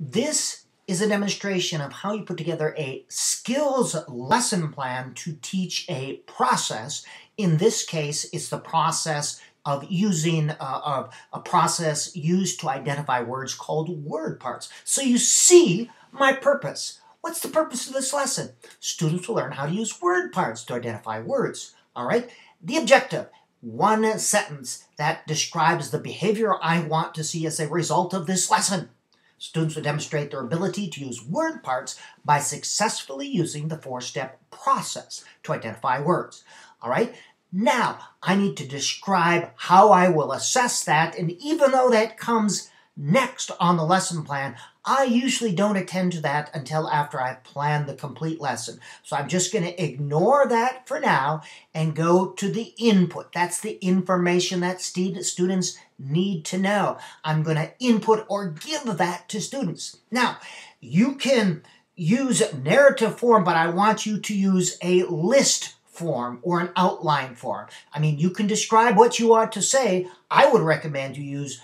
This is a demonstration of how you put together a skills lesson plan to teach a process. In this case, it's the process of using a process used to identify words called word parts. So you see my purpose. What's the purpose of this lesson? Students will learn how to use word parts to identify words. All right? The objective, one sentence that describes the behavior I want to see as a result of this lesson. Students will demonstrate their ability to use word parts by successfully using the four-step process to identify words. All right? Now, I need to describe how I will assess that, and even though that comes next on the lesson plan, I usually don't attend to that until after I've planned the complete lesson. So I'm just going to ignore that for now and go to the input. That's the information that students need to know. I'm going to input or give that to students. Now, you can use narrative form, but I want you to use a list form or an outline form. I mean, you can describe what you want to say. I would recommend you use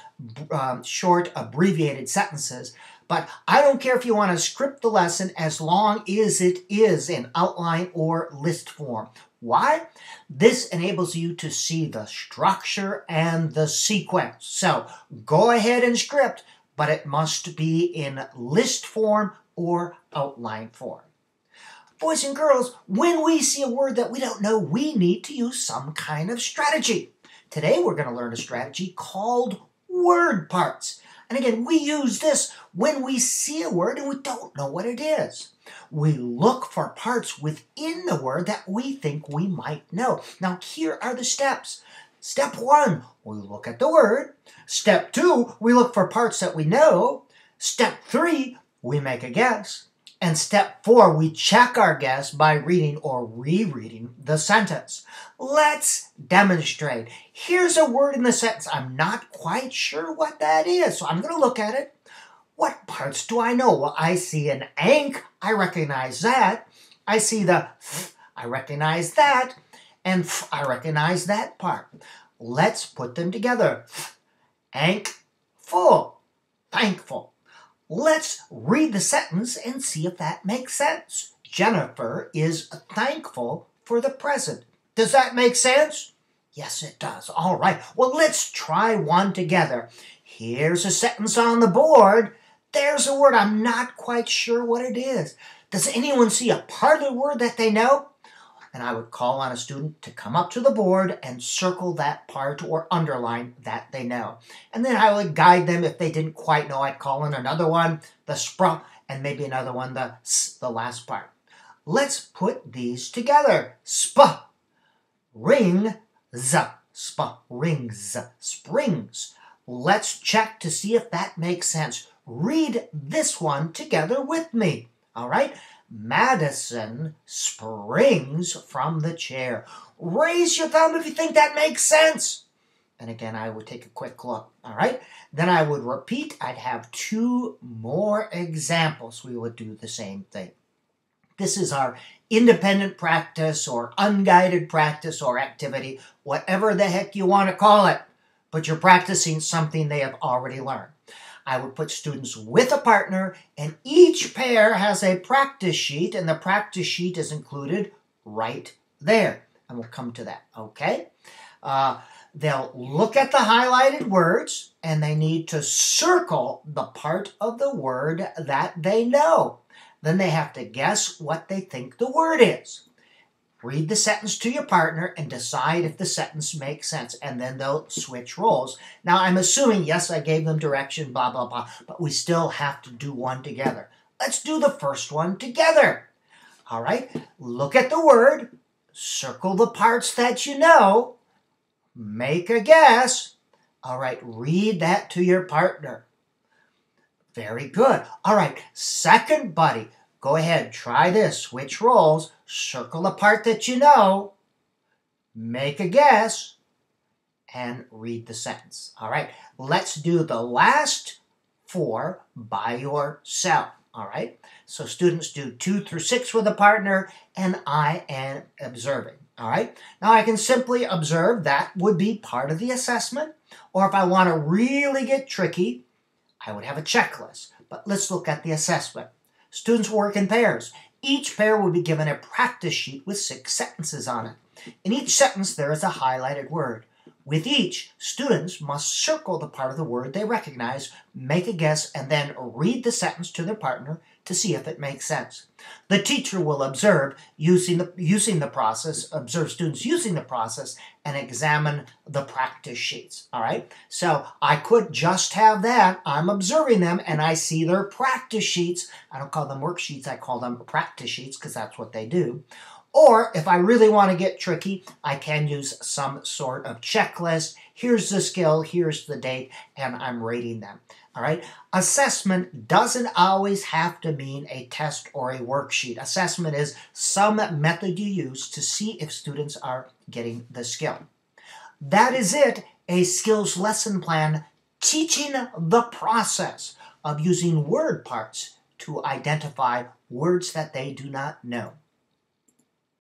short, abbreviated sentences. But I don't care if you want to script the lesson as long as it is in outline or list form. Why? This enables you to see the structure and the sequence. So go ahead and script, but it must be in list form or outline form. Boys and girls, when we see a word that we don't know, we need to use some kind of strategy. Today we're going to learn a strategy called word parts. And again, we use this when we see a word and we don't know what it is. We look for parts within the word that we think we might know. Now, here are the steps. Step 1, we look at the word. Step 2, we look for parts that we know. Step 3, we make a guess. And step 4, we check our guess by reading or rereading the sentence. Let's demonstrate. Here's a word in the sentence. I'm not quite sure what that is, so I'm going to look at it. What parts do I know? Well, I see an ank. I recognize that. I see the th. I recognize that. And th, I recognize that part. Let's put them together. Ank, full, thankful. Let's read the sentence and see if that makes sense. Jennifer is thankful for the present. Does that make sense? Yes, it does. All right. Well, let's try one together. Here's a sentence on the board. There's a word. I'm not quite sure what it is. Does anyone see a part of the word that they know? And I would call on a student to come up to the board and circle that part or underline that they know. And then I would guide them if they didn't quite know. I'd call in another one, the spr, and maybe another one, the s, the last part. Let's put these together. Sp, ring, z, sp, rings, springs. Let's check to see if that makes sense. Read this one together with me. All right? Madison springs from the chair. Raise your thumb if you think that makes sense. And again, I would take a quick look. All right? Then I would repeat. I'd have 2 more examples. We would do the same thing. This is our independent practice or unguided practice or activity, whatever the heck you want to call it. But you're practicing something they have already learned. I would put students with a partner, and each pair has a practice sheet, and the practice sheet is included right there. And we'll come to that, okay? They'll look at the highlighted words, and they need to circle the part of the word that they know. Then they have to guess what they think the word is. Read the sentence to your partner and decide if the sentence makes sense, and then they'll switch roles. Now, I'm assuming, yes, I gave them direction, blah, blah, blah, but we still have to do one together. Let's do the first one together. All right, look at the word, circle the parts that you know, make a guess. All right, read that to your partner. Very good. All right, second buddy. Go ahead, try this. Switch roles. Circle the part that you know. Make a guess. And read the sentence. All right. Let's do the last 4 by yourself. All right. So students do 2 through 6 with a partner, and I am observing. All right. Now I can simply observe. That would be part of the assessment. Or if I want to really get tricky, I would have a checklist. But let's look at the assessment. Students work in pairs. Each pair will be given a practice sheet with 6 sentences on it. In each sentence, there is a highlighted word. With each, students must circle the part of the word they recognize, make a guess, and then read the sentence to their partner to see if it makes sense. The teacher will observe students using the process, and examine the practice sheets. All right? So I could just have that. I'm observing them, and I see their practice sheets. I don't call them worksheets. I call them practice sheets because that's what they do. Or if I really want to get tricky, I can use some sort of checklist. Here's the skill, here's the date, and I'm rating them. All right? Assessment doesn't always have to mean a test or a worksheet. Assessment is some method you use to see if students are getting the skill. That is it, a skills lesson plan teaching the process of using word parts to identify words that they do not know.